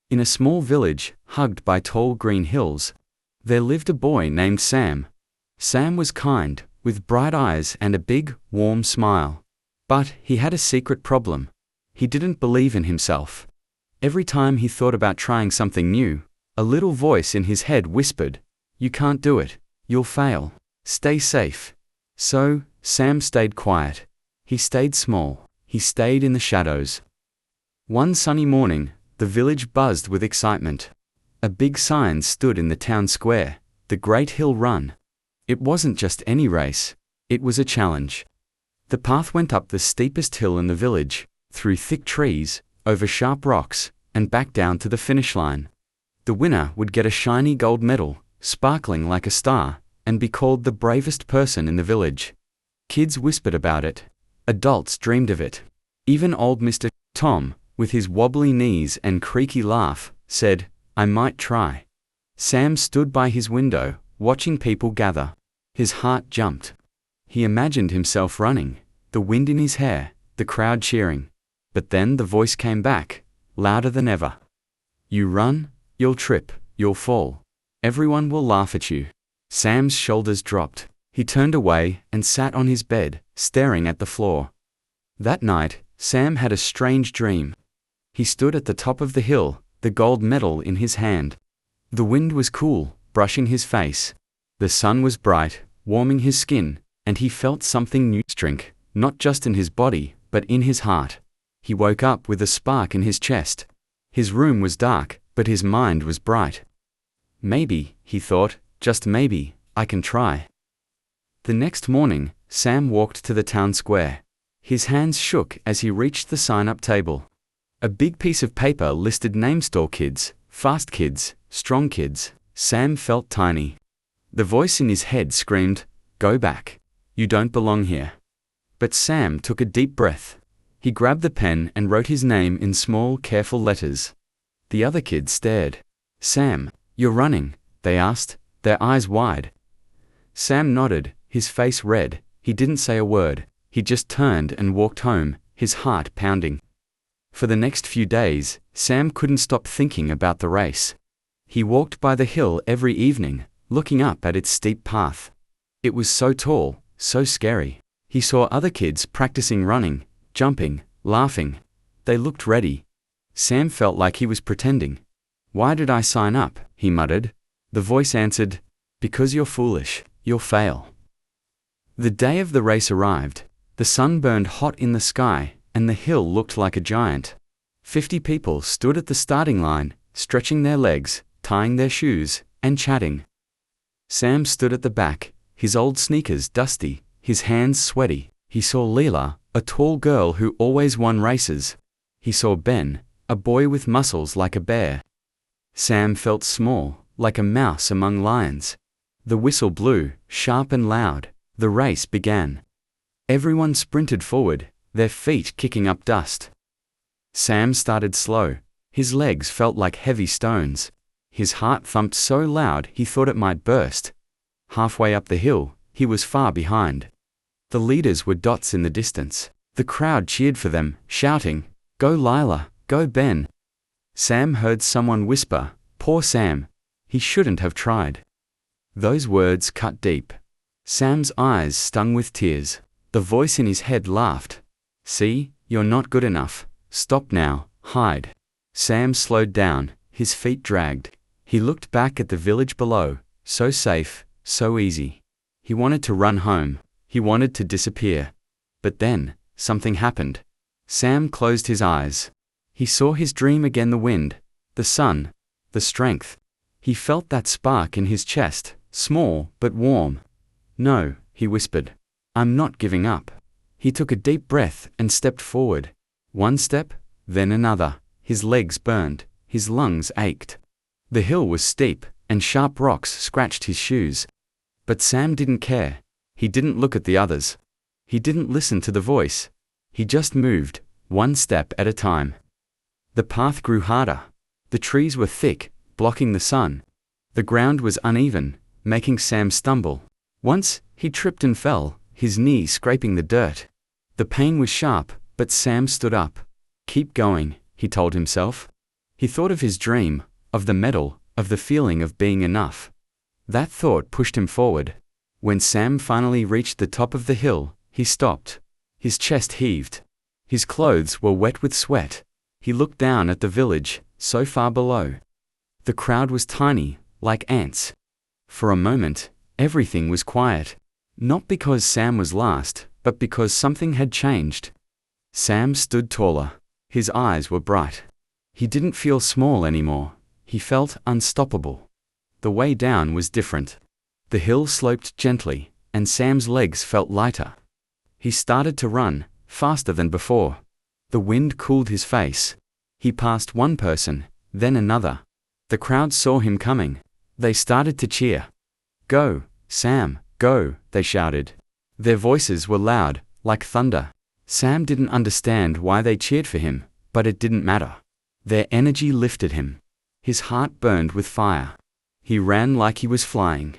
In a small village, hugged by tall green hills, there lived a boy named Sam. Sam was kind, with bright eyes and a big, warm smile. But he had a secret problem. He didn't believe in himself. Every time he thought about trying something new, a little voice in his head whispered, "You can't do it. You'll fail. Stay safe." So, Sam stayed quiet. He stayed small. He stayed in the shadows. One sunny morning, the village buzzed with excitement. A big sign stood in the town square, "The Great Hill Run." It wasn't just any race. It was a challenge. The path went up the steepest hill in the village, through thick trees, over sharp rocks, and back down to the finish line. The winner would get a shiny gold medal, sparkling like a star, and be called the bravest person in the village. Kids whispered about it. Adults dreamed of it. Even old Mr. Tom, with his wobbly knees and creaky laugh, said, "I might try." Sam stood by his window, watching people gather. His heart jumped. He imagined himself running, the wind in his hair, the crowd cheering. But then the voice came back, louder than ever. "You run, you'll trip, you'll fall. Everyone will laugh at you." Sam's shoulders dropped. He turned away and sat on his bed, staring at the floor. That night, Sam had a strange dream. He stood at the top of the hill, the gold medal in his hand. The wind was cool, brushing his face. The sun was bright, warming his skin, and he felt something new shrink, not just in his body, but in his heart. He woke up with a spark in his chest. His room was dark, but his mind was bright. Maybe, he thought, just maybe, I can try. The next morning, Sam walked to the town square. His hands shook as he reached the sign-up table. A big piece of paper listed name store kids, fast kids, strong kids. Sam felt tiny. The voice in his head screamed, "Go back. You don't belong here." But Sam took a deep breath. He grabbed the pen and wrote his name in small, careful letters. The other kids stared. "Sam, you're running?" they asked, their eyes wide. Sam nodded, his face red. He didn't say a word. He just turned and walked home, his heart pounding. For the next few days, Sam couldn't stop thinking about the race. He walked by the hill every evening, looking up at its steep path. It was so tall, so scary. He saw other kids practicing running, jumping, laughing. They looked ready. Sam felt like he was pretending. "Why did I sign up?" he muttered. The voice answered, "Because you're foolish, you'll fail." The day of the race arrived. The sun burned hot in the sky, and the hill looked like a giant. 50 people stood at the starting line, stretching their legs, tying their shoes, and chatting. Sam stood at the back, his old sneakers dusty, his hands sweaty. He saw Leela, a tall girl who always won races. He saw Ben, a boy with muscles like a bear. Sam felt small, like a mouse among lions. The whistle blew, sharp and loud. The race began. Everyone sprinted forward, their feet kicking up dust. Sam started slow. His legs felt like heavy stones. His heart thumped so loud he thought it might burst. Halfway up the hill, he was far behind. The leaders were dots in the distance. The crowd cheered for them, shouting, "Go Lila, go Ben." Sam heard someone whisper, "Poor Sam. He shouldn't have tried." Those words cut deep. Sam's eyes stung with tears. The voice in his head laughed. "See, you're not good enough. Stop now, hide." Sam slowed down, his feet dragged. He looked back at the village below, so safe, so easy. He wanted to run home. He wanted to disappear. But then, something happened. Sam closed his eyes. He saw his dream again: the wind, the sun, the strength. He felt that spark in his chest, small but warm. "No," he whispered. "I'm not giving up." He took a deep breath and stepped forward. One step, then another. His legs burned, his lungs ached. The hill was steep, and sharp rocks scratched his shoes. But Sam didn't care. He didn't look at the others. He didn't listen to the voice. He just moved, one step at a time. The path grew harder. The trees were thick, blocking the sun. The ground was uneven, making Sam stumble. Once, he tripped and fell, his knee scraping the dirt. The pain was sharp, but Sam stood up. "Keep going," he told himself. He thought of his dream, of the medal, of the feeling of being enough. That thought pushed him forward. When Sam finally reached the top of the hill, he stopped. His chest heaved. His clothes were wet with sweat. He looked down at the village, so far below. The crowd was tiny, like ants. For a moment, everything was quiet. Not because Sam was last, but because something had changed. Sam stood taller. His eyes were bright. He didn't feel small anymore. He felt unstoppable. The way down was different. The hill sloped gently, and Sam's legs felt lighter. He started to run, faster than before. The wind cooled his face. He passed one person, then another. The crowd saw him coming. They started to cheer. "Go, Sam, go," they shouted. Their voices were loud, like thunder. Sam didn't understand why they cheered for him, but it didn't matter. Their energy lifted him. His heart burned with fire. He ran like he was flying.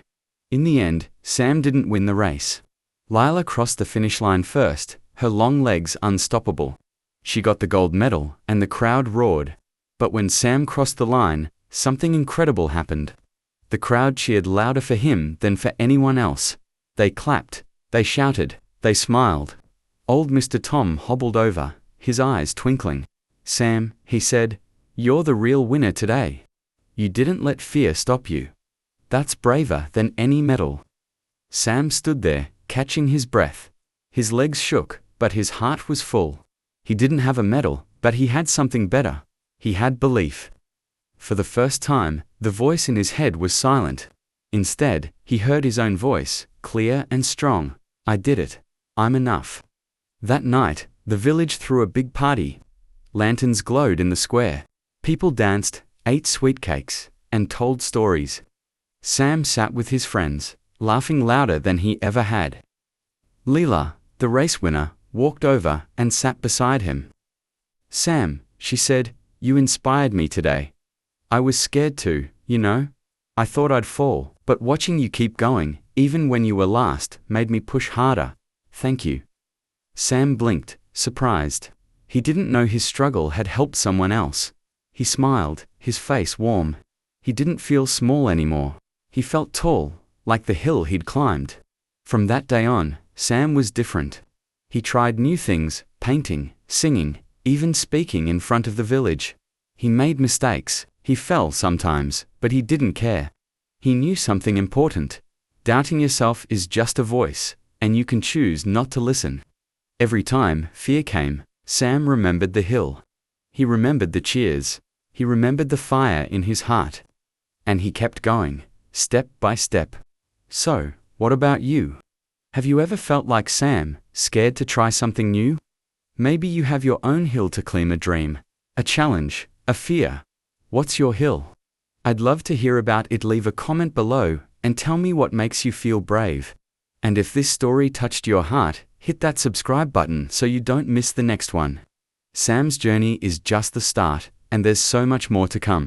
In the end, Sam didn't win the race. Lila crossed the finish line first, her long legs unstoppable. She got the gold medal, and the crowd roared. But when Sam crossed the line, something incredible happened. The crowd cheered louder for him than for anyone else. They clapped, they shouted, they smiled. Old Mr. Tom hobbled over, his eyes twinkling. "Sam," he said, "you're the real winner today. You didn't let fear stop you. That's braver than any medal." Sam stood there, catching his breath. His legs shook, but his heart was full. He didn't have a medal, but he had something better. He had belief. For the first time, the voice in his head was silent. Instead, he heard his own voice, clear and strong. "I did it. I'm enough." That night, the village threw a big party. Lanterns glowed in the square. People danced, ate sweet cakes, and told stories. Sam sat with his friends, laughing louder than he ever had. Leela, the race winner, walked over and sat beside him. "Sam," she said, "you inspired me today. I was scared too, you know. I thought I'd fall, but watching you keep going, even when you were last, made me push harder. Thank you." Sam blinked, surprised. He didn't know his struggle had helped someone else. He smiled, his face warm. He didn't feel small anymore. He felt tall, like the hill he'd climbed. From that day on, Sam was different. He tried new things, painting, singing, even speaking in front of the village. He made mistakes, he fell sometimes, but he didn't care. He knew something important. Doubting yourself is just a voice, and you can choose not to listen. Every time fear came, Sam remembered the hill. He remembered the cheers. He remembered the fire in his heart. And he kept going, step by step. So, what about you? Have you ever felt like Sam, scared to try something new? Maybe you have your own hill to climb, a dream, a challenge, a fear. What's your hill? I'd love to hear about it. Leave a comment below and tell me what makes you feel brave. And if this story touched your heart, hit that subscribe button so you don't miss the next one. Sam's journey is just the start, and there's so much more to come.